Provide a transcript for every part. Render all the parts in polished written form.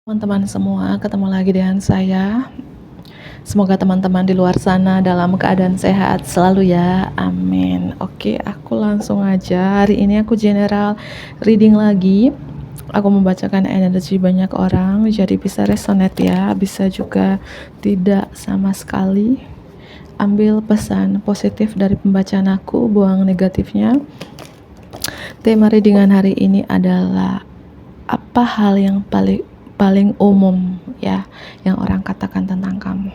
Teman-teman semua, ketemu lagi dengan saya. Semoga teman-teman di luar sana dalam keadaan sehat selalu ya, amin. Oke, aku langsung aja. Hari ini aku general reading lagi. Aku membacakan energi banyak orang, jadi bisa resonate ya, bisa juga tidak sama sekali. Ambil pesan positif dari pembacaan aku, buang negatifnya. Tema readingan hari ini adalah apa hal yang paling umum ya yang orang katakan tentang kamu.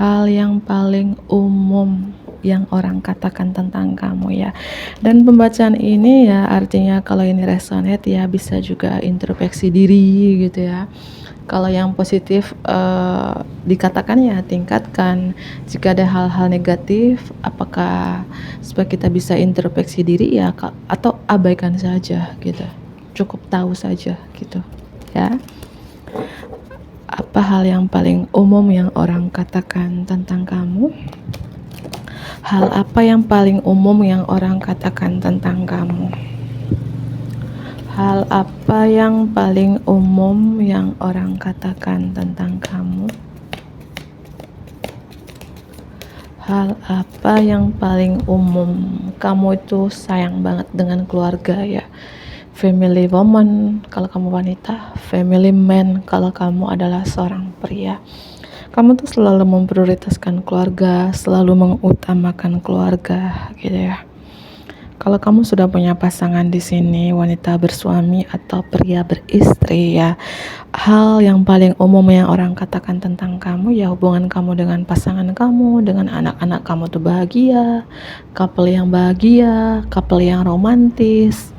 Hal yang paling umum yang orang katakan tentang kamu ya. Dan pembacaan ini ya artinya kalau ini resonate ya bisa juga introspeksi diri gitu ya. Kalau yang positif dikatakan ya tingkatkan. Jika ada hal-hal negatif, apakah supaya kita bisa introspeksi diri ya atau abaikan saja gitu. Cukup tahu saja gitu ya. Apa hal yang paling umum yang orang katakan tentang kamu? Hal apa yang paling umum yang orang katakan tentang kamu? Hal apa yang paling umum yang orang katakan tentang kamu? Hal apa yang paling umum? Kamu itu sayang banget dengan keluarga ya. Family woman kalau kamu wanita, family man kalau kamu adalah seorang pria. Kamu tuh selalu memprioritaskan keluarga, selalu mengutamakan keluarga gitu ya. Kalau kamu sudah punya pasangan di sini, wanita bersuami atau pria beristri ya, hal yang paling umum yang orang katakan tentang kamu ya hubungan kamu dengan pasangan kamu, dengan anak-anak kamu tuh bahagia, couple yang bahagia, couple yang romantis,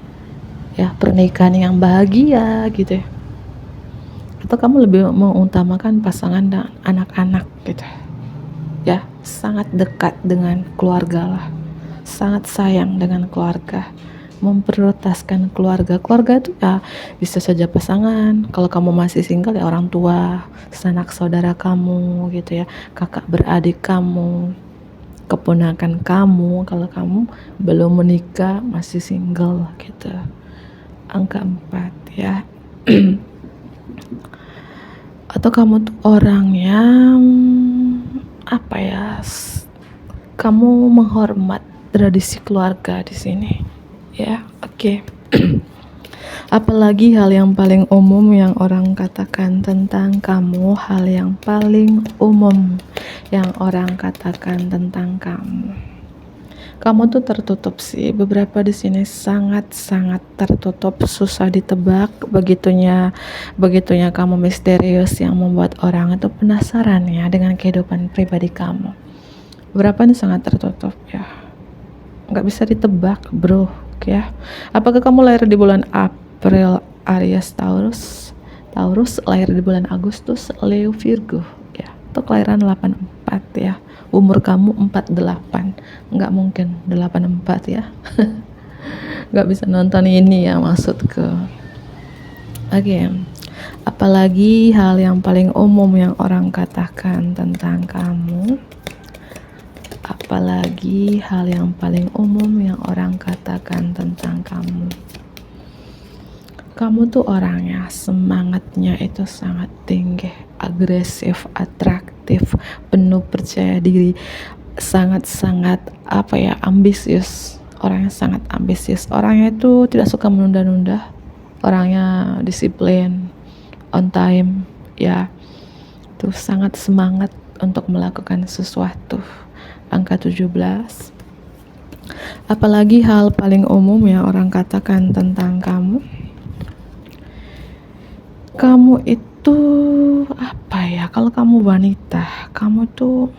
ya pernikahan yang bahagia gitu ya. Atau kamu lebih mengutamakan pasangan dan anak-anak gitu ya, sangat dekat dengan keluarga lah, sangat sayang dengan keluarga, memprioritaskan keluarga itu ya bisa saja pasangan, kalau kamu masih single ya orang tua, sanak saudara kamu gitu ya, kakak beradik kamu, keponakan kamu kalau kamu belum menikah masih single gitu. Angka 4 ya. Atau kamu tuh orang yang apa ya, kamu menghormat tradisi keluarga di sini ya. Oke. Apalagi hal yang paling umum yang orang katakan tentang kamu, hal yang paling umum yang orang katakan tentang kamu. Kamu tuh tertutup sih, beberapa di sini sangat-sangat tertutup, susah ditebak. Begitunya kamu misterius yang membuat orang itu penasaran ya dengan kehidupan pribadi kamu. Beberapa ini sangat tertutup ya, nggak bisa ditebak bro ya. Apakah kamu lahir di bulan April, Aries, Taurus, lahir di bulan Agustus, Leo, Virgo ya, atau kelahiran 84 ya. Umur kamu 48, nggak mungkin 84 ya. Nggak bisa nonton ini ya maksudku. Oke. Apalagi hal yang paling umum yang orang katakan tentang kamu? Apalagi hal yang paling umum yang orang katakan tentang kamu? Kamu tuh orangnya semangatnya itu sangat tinggi, agresif, atraktif, penuh percaya diri, sangat-sangat apa ya, ambisius. Orangnya sangat ambisius. Orangnya itu tidak suka menunda-nunda. Orangnya disiplin, on time ya. Terus sangat semangat untuk melakukan sesuatu. Angka 17. Apalagi hal paling umum yang orang katakan tentang kamu? Kamu itu apa ya, kalau kamu wanita, kamu tuh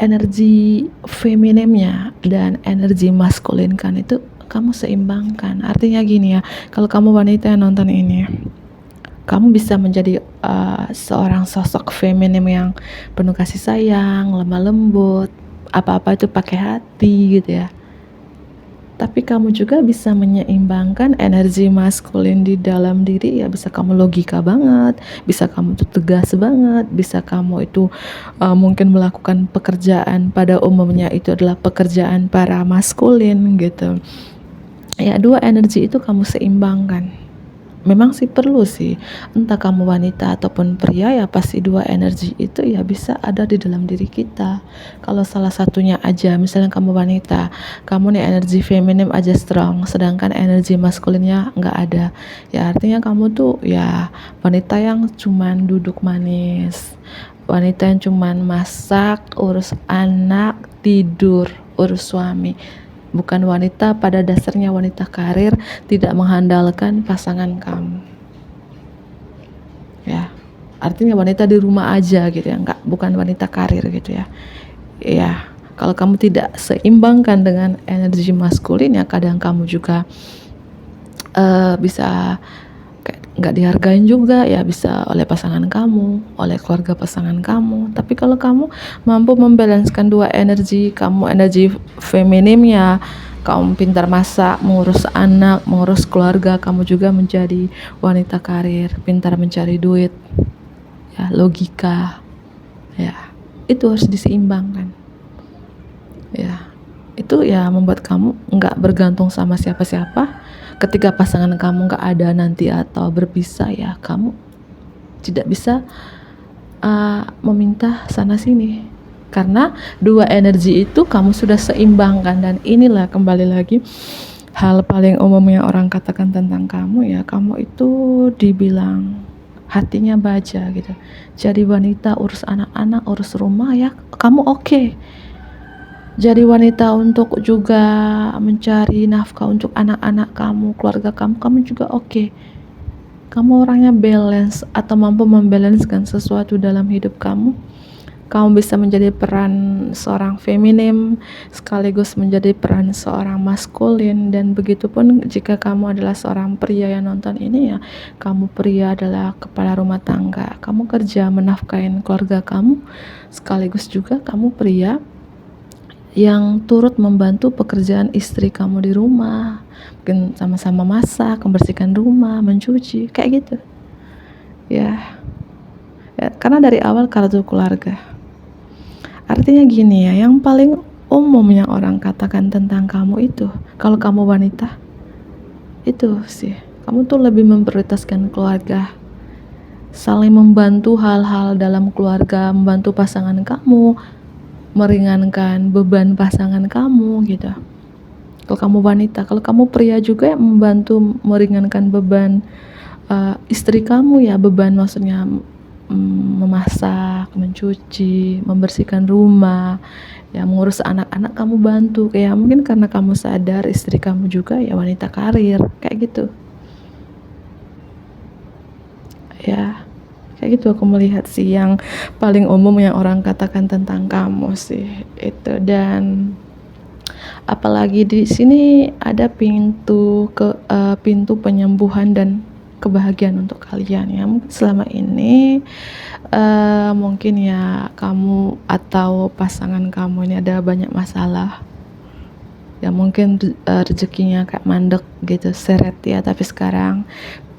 energi femininnya dan energi maskulin kan itu kamu seimbangkan. Artinya gini ya, kalau kamu wanita yang nonton ini, kamu bisa menjadi seorang sosok feminim yang penuh kasih sayang, lemah lembut, apa-apa itu pakai hati gitu ya. Tapi kamu juga bisa menyeimbangkan energi maskulin di dalam diri ya, bisa kamu logika banget, bisa kamu tuh tegas banget, bisa kamu itu mungkin melakukan pekerjaan pada umumnya itu adalah pekerjaan para maskulin gitu. Ya, dua energi itu kamu seimbangkan. memang sih perlu sih, entah kamu wanita ataupun pria ya pasti dua energi itu ya bisa ada di dalam diri kita. Kalau salah satunya aja, misalnya kamu wanita, kamu nih energi feminim aja strong, sedangkan energi maskulinnya nggak ada, ya artinya kamu tuh ya wanita yang cuman duduk manis, wanita yang cuman masak, urus anak, tidur, urus suami. Bukan wanita pada dasarnya wanita karir, tidak mengandalkan pasangan kamu. Ya, artinya wanita di rumah aja gitu ya, bukan wanita karir gitu ya. Ya, kalau kamu tidak seimbangkan dengan energi maskulin ya kadang kamu juga bisa nggak dihargain juga ya, bisa oleh pasangan kamu, oleh keluarga pasangan kamu. Tapi kalau kamu mampu membalanskan dua energi, kamu energi feminimnya, kamu pintar masak, mengurus anak, mengurus keluarga, kamu juga menjadi wanita karir, pintar mencari duit, ya logika, ya itu harus diseimbangkan. Ya, itu ya membuat kamu nggak bergantung sama siapa-siapa. Ketika pasangan kamu nggak ada nanti atau berpisah ya kamu tidak bisa meminta sana sini, karena dua energi itu kamu sudah seimbangkan. Dan inilah kembali lagi hal paling umum yang orang katakan tentang kamu ya, kamu itu dibilang hatinya baja gitu. Jadi wanita urus anak-anak, urus rumah ya kamu oke. Jadi wanita untuk juga mencari nafkah untuk anak-anak kamu, keluarga kamu, kamu juga oke. Kamu orangnya balance atau mampu membalancekan sesuatu dalam hidup kamu. Kamu bisa menjadi peran seorang feminim sekaligus menjadi peran seorang maskulin. Dan begitupun jika kamu adalah seorang pria yang nonton ini ya, kamu pria adalah kepala rumah tangga, kamu kerja menafkahin keluarga kamu, sekaligus juga kamu pria yang turut membantu pekerjaan istri kamu di rumah, mungkin sama-sama masak, membersihkan rumah, mencuci, kayak gitu ya, karena dari awal kartu keluarga. Artinya gini ya, yang paling umum yang orang katakan tentang kamu itu, kalau kamu wanita itu sih, kamu tuh lebih memprioritaskan keluarga, saling membantu hal-hal dalam keluarga, membantu pasangan kamu, meringankan beban pasangan kamu gitu. Kalau kamu wanita, kalau kamu pria juga yang membantu meringankan beban istri kamu ya, beban maksudnya memasak, mencuci, membersihkan rumah, ya mengurus anak-anak kamu bantu. Kayak mungkin karena kamu sadar istri kamu juga ya wanita karir, kayak gitu ya. Kayak gitu aku melihat sih yang paling umum yang orang katakan tentang kamu sih itu. Dan apalagi di sini ada pintu pintu penyembuhan dan kebahagiaan untuk kalian ya. Mungkin selama ini mungkin ya kamu atau pasangan kamu ini ada banyak masalah ya, mungkin rezekinya kayak mandek gitu, seret ya. Tapi sekarang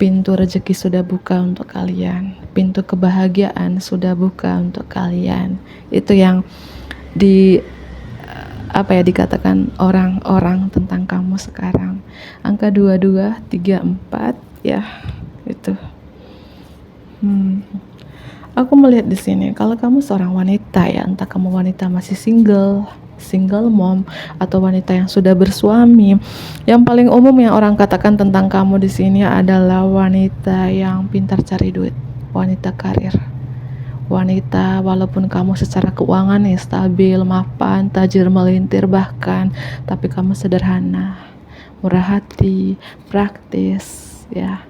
pintu rezeki sudah buka untuk kalian, pintu kebahagiaan sudah buka untuk kalian. Itu yang dikatakan orang-orang tentang kamu sekarang. Angka 22, 34 ya itu. Aku melihat di sini kalau kamu seorang wanita ya, entah kamu wanita masih single mom atau wanita yang sudah bersuami, yang paling umum yang orang katakan tentang kamu di sini adalah wanita yang pintar cari duit, wanita karir. Wanita walaupun kamu secara keuangan nih stabil, mapan, tajir melintir bahkan, tapi kamu sederhana, murah hati, praktis ya.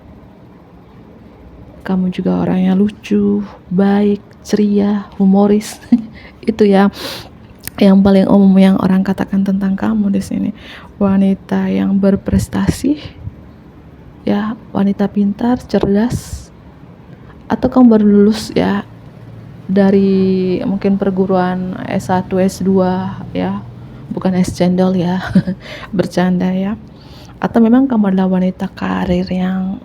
Kamu juga orangnya lucu, baik, ceria, humoris. Itu ya yang paling umum yang orang katakan tentang kamu di sini. Wanita yang berprestasi ya, wanita pintar, cerdas, atau kamu baru lulus ya dari mungkin perguruan S1, S2 ya, bukan es cendol ya. Bercanda ya. Atau memang kamu adalah wanita karir yang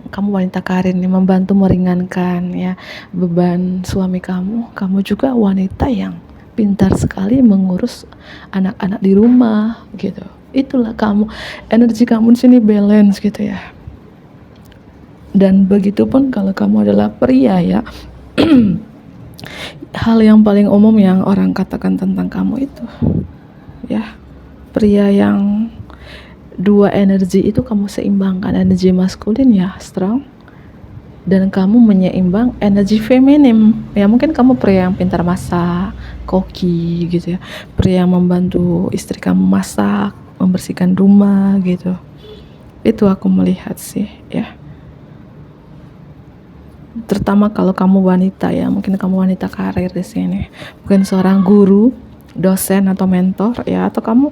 membantu meringankan ya beban suami kamu. Kamu juga wanita yang pintar sekali mengurus anak-anak di rumah gitu. Itulah kamu, energi kamu di sini balance gitu ya. Dan begitupun kalau kamu adalah pria ya. Hal yang paling umum yang orang katakan tentang kamu itu ya, pria yang dua energi itu kamu seimbangkan, energi maskulin ya strong, dan kamu menyeimbang energi feminim ya. Mungkin kamu pria yang pintar masak, koki gitu ya, pria yang membantu istri kamu masak, membersihkan rumah gitu. Itu aku melihat sih ya, terutama kalau kamu wanita ya, mungkin kamu wanita karir di sini, mungkin seorang guru, dosen atau mentor ya, atau kamu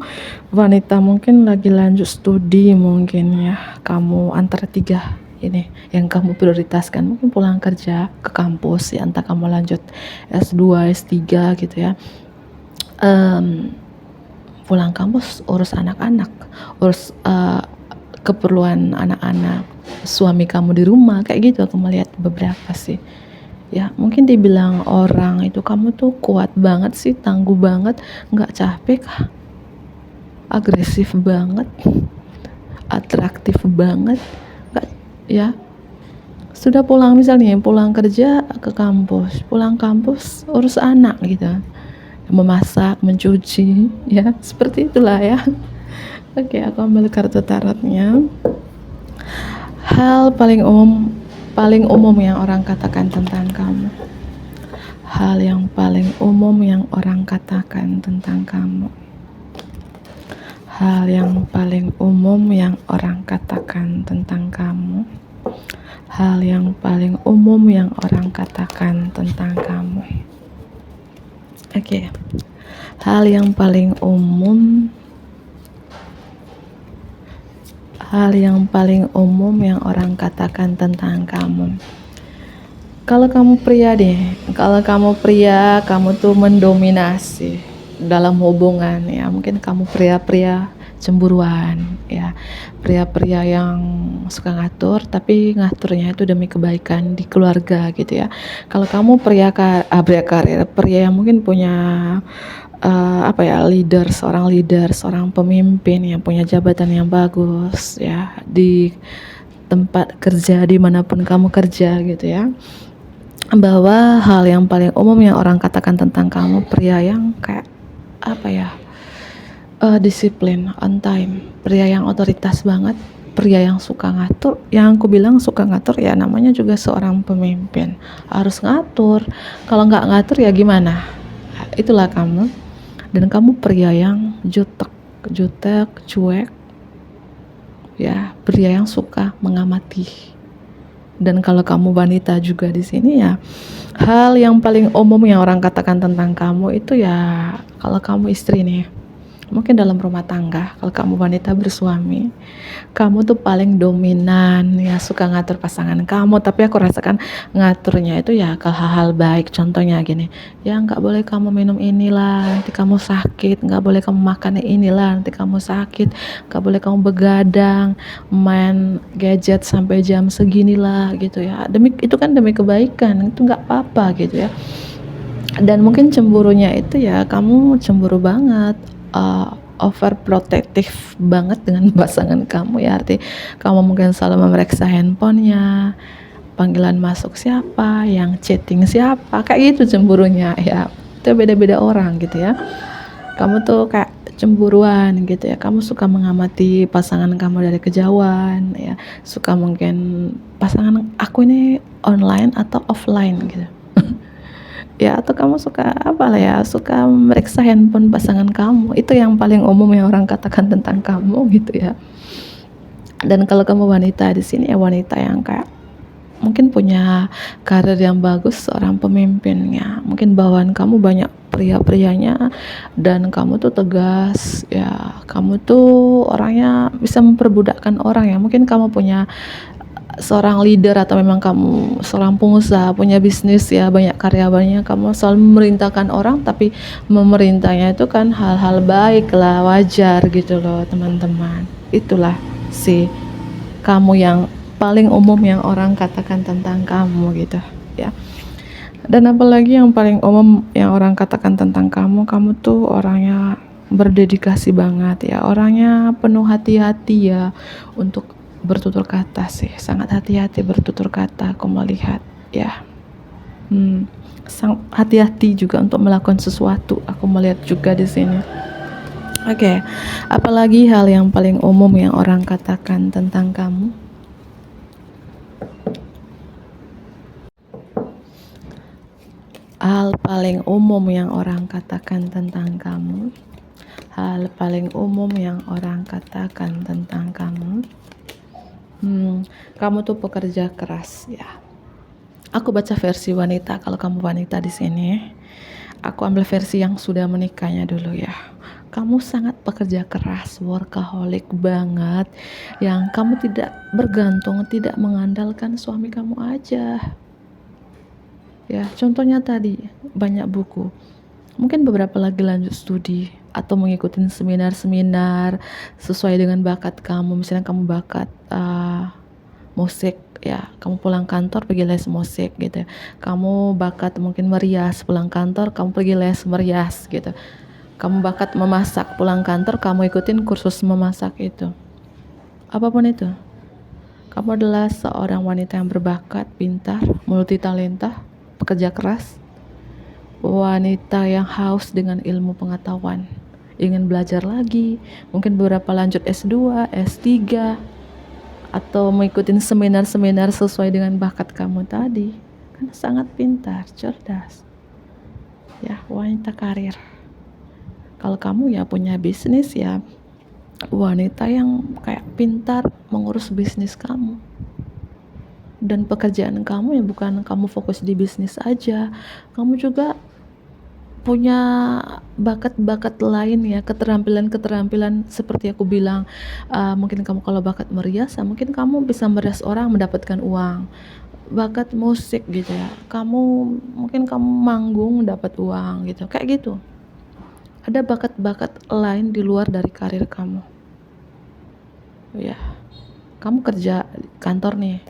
wanita mungkin lagi lanjut studi, mungkin ya kamu antara tiga ini yang kamu prioritaskan, mungkin pulang kerja ke kampus ya, entah kamu lanjut S2, S3 gitu ya, pulang kampus urus anak-anak, urus keperluan anak-anak, suami kamu di rumah, kayak gitu. Aku melihat beberapa sih ya. Mungkin dibilang orang itu kamu tuh kuat banget sih, tangguh banget, nggak capek kah, agresif banget, atraktif banget, nggak ya. Sudah pulang misalnya, pulang kerja ke kampus, pulang kampus urus anak gitu, memasak, mencuci ya, seperti itulah ya. Oke, aku ambil kartu tarotnya. Hal paling umum yang orang katakan tentang kamu. Hal yang paling umum yang orang katakan tentang kamu. Hal yang paling umum yang orang katakan tentang kamu. Hal yang paling umum yang orang katakan tentang kamu. Oke. Hal yang paling umum yang orang katakan tentang kamu. Kalau kamu pria deh, kamu tuh mendominasi dalam hubungan ya. Mungkin kamu pria-pria cemburuan ya, pria-pria yang suka ngatur, tapi ngaturnya itu demi kebaikan di keluarga gitu ya. Kalau kamu pria karir, pria yang mungkin punya seorang leader, seorang pemimpin yang punya jabatan yang bagus ya di tempat kerja, dimanapun kamu kerja gitu ya, bahwa hal yang paling umum yang orang katakan tentang kamu, pria yang kayak disiplin, on time, pria yang otoritas banget, pria yang suka ngatur. Yang aku bilang suka ngatur ya, namanya juga seorang pemimpin, harus ngatur. Kalau nggak ngatur ya gimana? Itulah kamu. Dan kamu pria yang jutek, cuek ya, pria yang suka mengamati. Dan kalau kamu wanita juga di sini ya, hal yang paling umum yang orang katakan tentang kamu itu ya, kalau kamu istri nih, mungkin dalam rumah tangga, kalau kamu wanita bersuami, kamu tuh paling dominan ya, suka ngatur pasangan kamu. Tapi aku rasakan ngaturnya itu ya ke hal-hal baik. Contohnya gini ya, nggak boleh kamu minum inilah, nanti kamu sakit, nggak boleh kamu makan inilah, nanti kamu sakit, nggak boleh kamu begadang main gadget sampai jam seginilah gitu ya, itu kan demi kebaikan, itu nggak apa-apa gitu ya. Dan mungkin cemburunya itu ya, kamu cemburu banget, overprotective banget dengan pasangan kamu ya, arti kamu mungkin selalu memeriksa handphonenya, panggilan masuk siapa, yang chatting siapa, kayak gitu cemburunya ya. Itu beda-beda orang gitu ya. Kamu tuh kayak cemburuan gitu ya, kamu suka mengamati pasangan kamu dari kejauhan ya, suka mungkin pasangan aku ini online atau offline gitu ya, atau kamu suka suka meriksa handphone pasangan kamu. Itu yang paling umum yang orang katakan tentang kamu gitu ya. Dan kalau kamu wanita di sini ya, wanita yang kayak mungkin punya karir yang bagus, seorang pemimpinnya, mungkin bawaan kamu banyak pria-prianya, dan kamu tuh tegas ya, kamu tuh orangnya bisa memperbudakkan orang ya. Mungkin kamu punya seorang leader, atau memang kamu seorang pengusaha, punya bisnis ya, banyak karyawannya, kamu selalu memerintahkan orang, tapi memerintahnya itu kan hal-hal baik lah, wajar gitu loh teman-teman. Itulah sih kamu yang paling umum yang orang katakan tentang kamu gitu ya. Dan apalagi yang paling umum yang orang katakan tentang kamu tuh orangnya berdedikasi banget ya, orangnya penuh hati-hati ya untuk bertutur kata sih, sangat hati-hati bertutur kata aku melihat ya. Sangat hati-hati juga untuk melakukan sesuatu aku melihat juga di sini. Oke, apalagi hal yang paling umum yang orang katakan tentang kamu? Hal paling umum yang orang katakan tentang kamu. Hal paling umum yang orang katakan tentang kamu. Kamu tuh pekerja keras ya. Aku baca versi wanita. Kalau kamu wanita di sini, aku ambil versi yang sudah menikahnya dulu ya. Kamu sangat pekerja keras, workaholic banget, yang kamu tidak bergantung, tidak mengandalkan suami kamu aja. Ya, contohnya tadi banyak buku. Mungkin beberapa lagi lanjut studi atau mengikuti seminar-seminar sesuai dengan bakat kamu. Misalnya kamu bakat musik ya, kamu pulang kantor pergi les musik gitu. Kamu bakat mungkin merias, pulang kantor kamu pergi les merias gitu. Kamu bakat memasak, pulang kantor kamu ikutin kursus memasak itu. Apapun itu. Kamu adalah seorang wanita yang berbakat, pintar, multitalenta, pekerja keras, wanita yang haus dengan ilmu pengetahuan, ingin belajar lagi, mungkin beberapa lanjut S2, S3, atau mengikuti seminar-seminar sesuai dengan bakat kamu tadi. Kan sangat pintar, cerdas. Ya, wanita karir. Kalau kamu ya punya bisnis ya, wanita yang kayak pintar mengurus bisnis kamu. Dan pekerjaan kamu ya bukan kamu fokus di bisnis aja, kamu juga punya bakat-bakat lain ya, keterampilan-keterampilan seperti aku bilang. Mungkin kamu kalau bakat merias, mungkin kamu bisa merias orang mendapatkan uang. Bakat musik gitu ya, mungkin kamu manggung dapat uang gitu, kayak gitu. Ada bakat-bakat lain di luar dari karir kamu ya. Kamu kerja kantor nih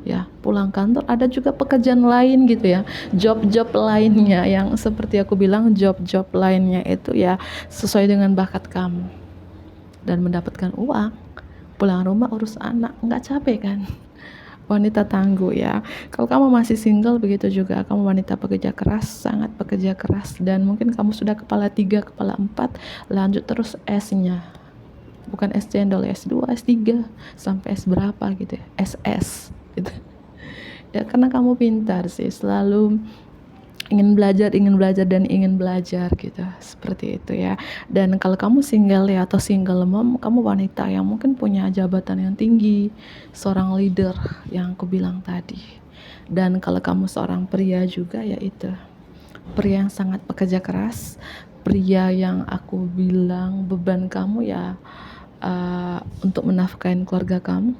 ya, pulang kantor ada juga pekerjaan lain gitu ya, job-job lainnya yang seperti aku bilang, job-job lainnya itu ya sesuai dengan bakat kamu dan mendapatkan uang. Pulang rumah urus anak, nggak capek kan? Wanita tangguh ya. Kalau kamu masih single begitu juga, kamu wanita pekerja keras, sangat pekerja keras, dan mungkin kamu sudah kepala 3, kepala 4, lanjut terus S-nya, bukan S cendol, S2, S3 sampai S berapa gitu ya, SS gitu. Ya karena kamu pintar sih, selalu ingin belajar dan ingin belajar gitu, seperti itu ya. Dan kalau kamu single ya, atau single mom, kamu wanita yang mungkin punya jabatan yang tinggi, seorang leader yang aku bilang tadi. Dan kalau kamu seorang pria juga ya, itu pria yang sangat pekerja keras, pria yang aku bilang beban kamu ya untuk menafkahi keluarga kamu.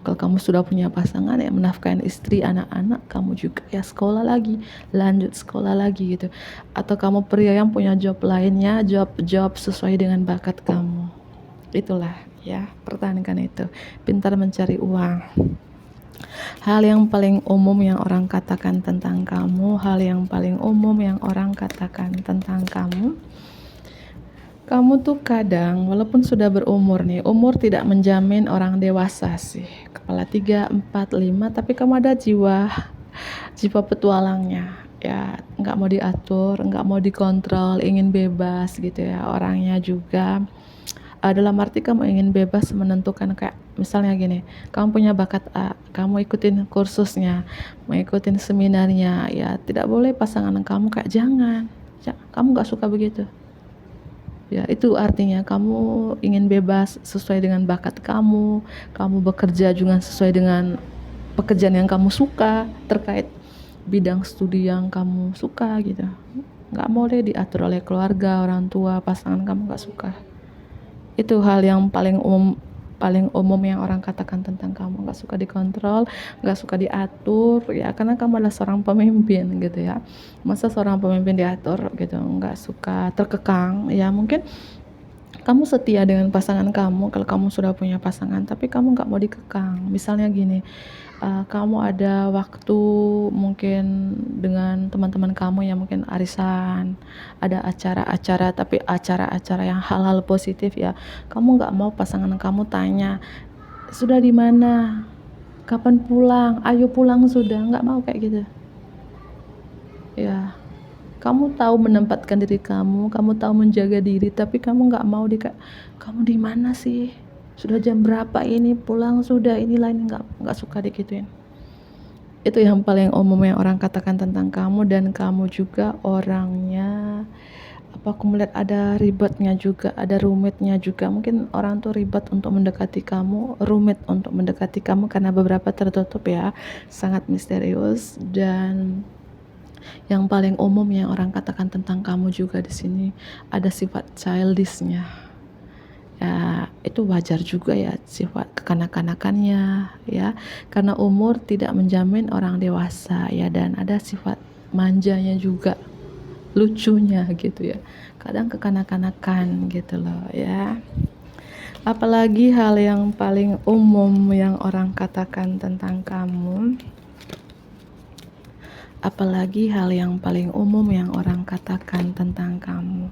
Kalau kamu sudah punya pasangan ya menafkahi istri, anak-anak, kamu juga ya sekolah lagi, lanjut sekolah lagi gitu. Atau kamu pria yang punya job lainnya, job sesuai dengan bakat kamu. Itulah ya, pertahankan itu. Pintar mencari uang. Hal yang paling umum yang orang katakan tentang kamu, hal yang paling umum yang orang katakan tentang kamu. Kamu tuh kadang, walaupun sudah berumur nih, umur tidak menjamin orang dewasa sih. Kepala 3, 4, 5, tapi kamu ada jiwa petualangnya. Ya, nggak mau diatur, nggak mau dikontrol, ingin bebas gitu ya. Orangnya juga, dalam arti kamu ingin bebas menentukan, kayak misalnya gini, kamu punya bakat A, kamu ikutin kursusnya, mengikutin seminarnya, ya tidak boleh pasangan kamu kayak jangan, kamu nggak suka begitu. Ya, itu artinya kamu ingin bebas sesuai dengan bakat kamu bekerja juga sesuai dengan pekerjaan yang kamu suka, terkait bidang studi yang kamu suka gitu. Nggak boleh diatur oleh keluarga, orang tua, pasangan kamu nggak suka. Itu hal yang paling umum yang orang katakan tentang kamu, nggak suka dikontrol, nggak suka diatur ya, karena kamu adalah seorang pemimpin gitu ya. Masa seorang pemimpin diatur gitu, nggak suka terkekang ya. Mungkin kamu setia dengan pasangan kamu kalau kamu sudah punya pasangan, tapi kamu nggak mau dikekang. Misalnya gini, kamu ada waktu mungkin dengan teman-teman kamu yang mungkin arisan, ada acara-acara, tapi acara-acara yang hal-hal positif ya, kamu nggak mau pasangan kamu tanya sudah di mana, kapan pulang, ayo pulang sudah, nggak mau kayak gitu ya. Kamu tahu menempatkan diri kamu tahu menjaga diri, tapi kamu nggak mau kamu di mana sih, sudah jam berapa ini, pulang sudah, ini lain, nggak suka digituin. Itu yang paling umum yang orang katakan tentang kamu. Dan kamu juga orangnya, aku melihat ada ribetnya juga, ada rumitnya juga. Mungkin orang tuh ribet untuk mendekati kamu, rumit untuk mendekati kamu karena beberapa tertutup ya, sangat misterius. Dan yang paling umum yang orang katakan tentang kamu juga di sini ada sifat childishnya. Ya, itu wajar juga ya, sifat kekanak-kanakannya ya, karena umur tidak menjamin orang dewasa ya. Dan ada sifat manjanya juga, lucunya gitu ya, kadang kekanak-kanakan gitu loh ya. Apalagi hal yang paling umum yang orang katakan tentang kamu, apalagi hal yang paling umum yang orang katakan tentang kamu.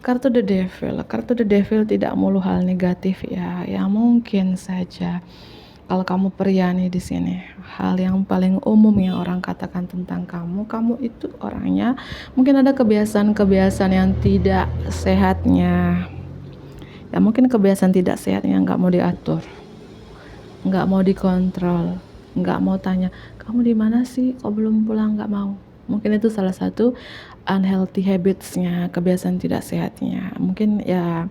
Kartu The Devil. Kartu The Devil tidak melulu hal negatif ya. Ya mungkin saja kalau kamu pria nih di sini, hal yang paling umum yang orang katakan tentang kamu itu orangnya mungkin ada kebiasaan-kebiasaan yang tidak sehatnya. Ya mungkin kebiasaan tidak sehatnya nggak mau diatur, nggak mau dikontrol, nggak mau tanya, kamu di mana sih, kok belum pulang, nggak mau. Mungkin itu salah satu unhealthy habits-nya, kebiasaan tidak sehatnya. Mungkin ya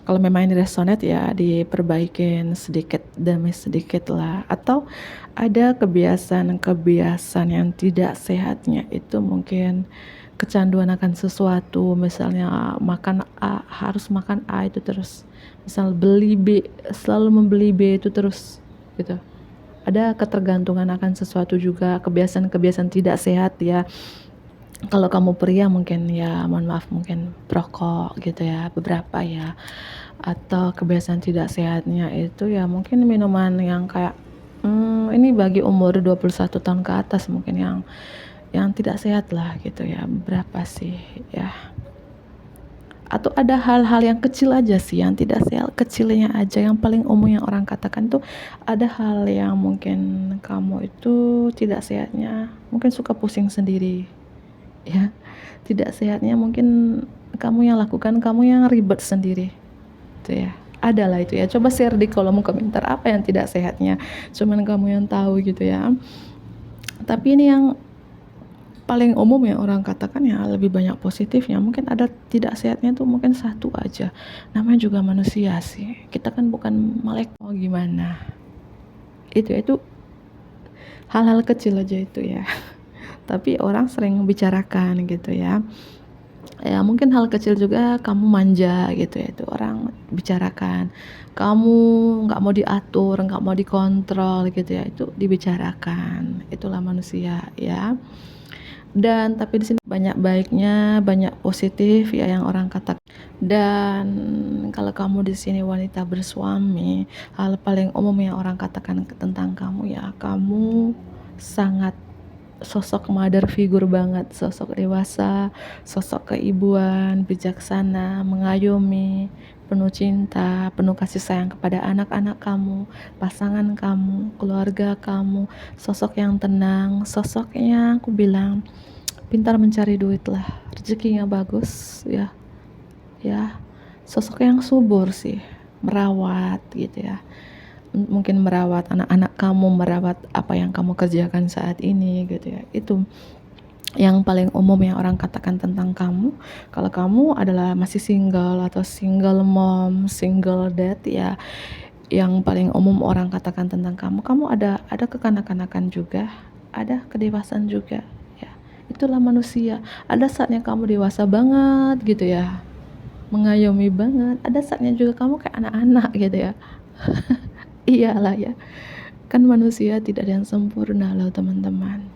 kalau memang ini resonate ya diperbaikin sedikit demi sedikit lah. Atau ada kebiasaan-kebiasaan yang tidak sehatnya, itu mungkin kecanduan akan sesuatu, misalnya makan A, harus makan A itu terus, misal beli B, selalu membeli B itu terus gitu. Ada ketergantungan akan sesuatu juga, kebiasaan-kebiasaan tidak sehat ya. Kalau kamu pria mungkin ya, mohon maaf, mungkin perokok gitu ya, beberapa ya. Atau kebiasaan tidak sehatnya itu ya mungkin minuman yang kayak ini bagi umur 21 tahun ke atas mungkin yang tidak sehat lah gitu ya, berapa sih ya. Atau ada hal-hal yang kecil aja sih yang tidak sehat, kecilnya aja. Yang paling umum yang orang katakan tuh ada hal yang mungkin kamu itu tidak sehatnya, mungkin suka pusing sendiri ya. Tidak sehatnya mungkin kamu yang lakukan, kamu yang ribet sendiri itu ya. Adalah itu ya, coba share di kolom komentar apa yang tidak sehatnya, cuman kamu yang tahu gitu ya. Tapi ini yang paling umum yang orang katakan ya, lebih banyak positifnya. Mungkin ada tidak sehatnya tuh mungkin satu aja, namanya juga manusia sih, kita kan bukan malaikat. Oh gimana itu hal-hal kecil aja itu ya. Tapi orang sering membicarakan gitu ya. Ya mungkin hal kecil juga, kamu manja gitu ya, itu orang bicarakan. Kamu nggak mau diatur, nggak mau dikontrol gitu ya, itu dibicarakan. Itulah manusia ya. Dan tapi di sini banyak baiknya, banyak positif ya yang orang katakan. Dan kalau kamu di sini wanita bersuami, hal paling umum yang orang katakan tentang kamu ya, kamu sangat sosok mother figure banget, sosok dewasa, sosok keibuan, bijaksana, mengayomi, penuh cinta, penuh kasih sayang kepada anak-anak kamu, pasangan kamu, keluarga kamu, sosok yang tenang, sosok yang aku bilang pintar mencari duit lah, rezekinya bagus ya, sosok yang subur sih, merawat gitu ya. Mungkin merawat anak-anak kamu, merawat apa yang kamu kerjakan saat ini gitu ya. Itu yang paling umum yang orang katakan tentang kamu. Kalau kamu adalah masih single atau single mom, single dad ya, yang paling umum orang katakan tentang kamu ada kekanak-kanakan juga, ada kedewasaan juga ya. Itulah manusia. Ada saatnya kamu dewasa banget gitu ya, mengayomi banget. Ada saatnya juga kamu kayak anak-anak gitu ya. Iyalah ya, kan manusia tidak ada yang sempurna loh teman-teman,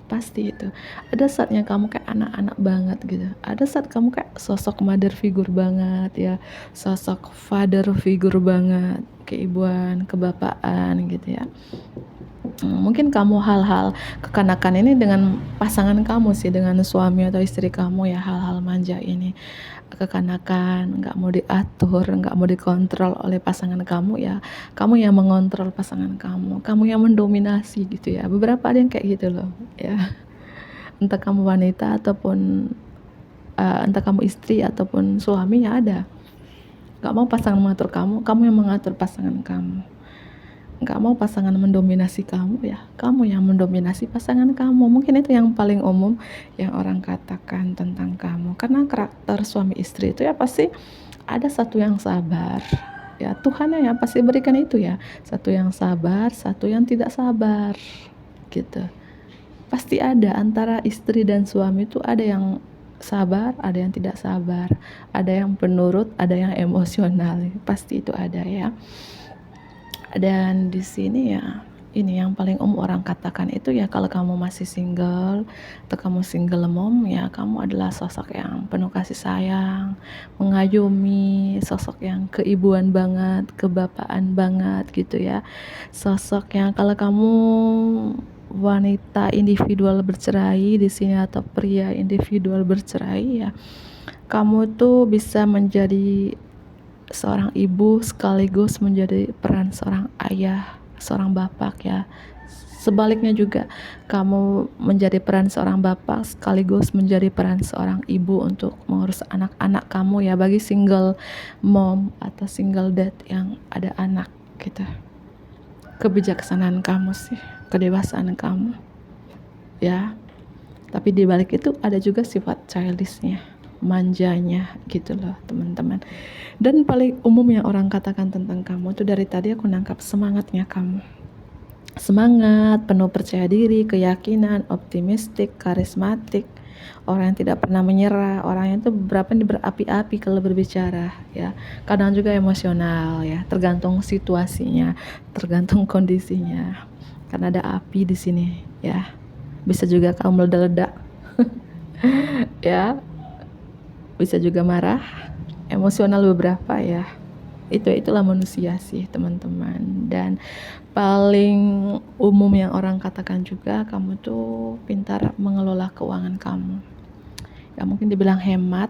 pasti itu. Ada saatnya kamu kayak anak-anak banget gitu, ada saat kamu kayak sosok mother figure banget ya, sosok father figure banget, keibuan, kebapaan gitu ya. Mungkin kamu hal-hal kekanakan ini dengan pasangan kamu sih, dengan suami atau istri kamu ya, hal-hal manja ini kekanakan, nggak mau diatur, nggak mau dikontrol oleh pasangan kamu, ya kamu yang mengontrol pasangan kamu yang mendominasi gitu ya. Beberapa ada yang kayak gitu loh ya. Entah kamu wanita ataupun entah kamu istri ataupun suami, ya ada. Nggak mau pasangan mengatur kamu yang mengatur pasangan kamu. Nggak mau pasangan mendominasi kamu, ya kamu yang mendominasi pasangan kamu. Mungkin itu yang paling umum yang orang katakan tentang kamu. Karena karakter suami istri itu ya pasti ada satu yang sabar, ya Tuhan ya pasti berikan itu ya, satu yang sabar, satu yang tidak sabar gitu. Pasti ada antara istri dan suami itu, ada yang sabar, ada yang tidak sabar, ada yang penurut, ada yang emosional, pasti itu ada ya. Dan di sini ya, ini yang paling umum orang katakan itu ya, kalau kamu masih single atau kamu single mom, ya kamu adalah sosok yang penuh kasih sayang, mengayomi, sosok yang keibuan banget, kebapaan banget gitu ya. Sosok yang kalau kamu wanita individual bercerai di sini atau pria individual bercerai, ya kamu tuh bisa menjadi seorang ibu sekaligus menjadi peran seorang ayah, seorang bapak ya. Sebaliknya juga, kamu menjadi peran seorang bapak sekaligus menjadi peran seorang ibu untuk mengurus anak-anak kamu ya, bagi single mom atau single dad yang ada anak gitu. Kebijaksanaan kamu sih, kedewasaan kamu ya. Tapi di balik itu ada juga sifat childishnya, manjanya gitu loh teman-teman. Dan paling umum yang orang katakan tentang kamu itu, dari tadi aku nangkap semangatnya kamu. Semangat, penuh percaya diri, keyakinan, optimistik, karismatik, orang yang tidak pernah menyerah, orang yang itu berapa berapi-api kalau berbicara ya. Kadang juga emosional ya, tergantung situasinya, tergantung kondisinya. Karena ada api di sini ya. Bisa juga kamu meledak-ledak. Ya. Bisa juga marah, emosional beberapa ya. Itulah manusia sih teman-teman. Dan paling umum yang orang katakan juga, kamu tuh pintar mengelola keuangan kamu. Ya mungkin dibilang hemat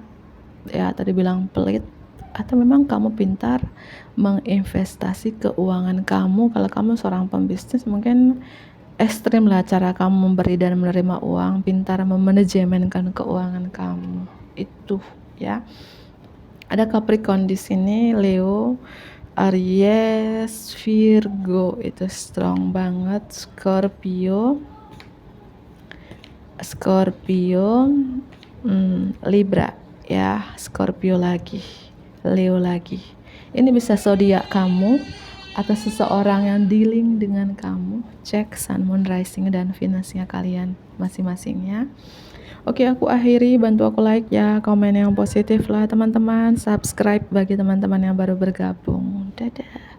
ya, atau dibilang pelit, atau memang kamu pintar menginvestasi keuangan kamu. Kalau kamu seorang pembisnis, mungkin ekstrim lah cara kamu memberi dan menerima uang, pintar memanajemenkan keuangan kamu itu ya. Ada Capricorn di sini, Leo, Aries, Virgo itu strong banget, Scorpio, Libra ya, Scorpio lagi, Leo lagi. Ini bisa zodiak kamu atau seseorang yang dealing dengan kamu. Cek Sun, Moon, Rising dan Venusnya kalian masing-masingnya. Oke, aku akhiri, bantu aku like ya, komen yang positif lah teman-teman, subscribe bagi teman-teman yang baru bergabung. Dadah.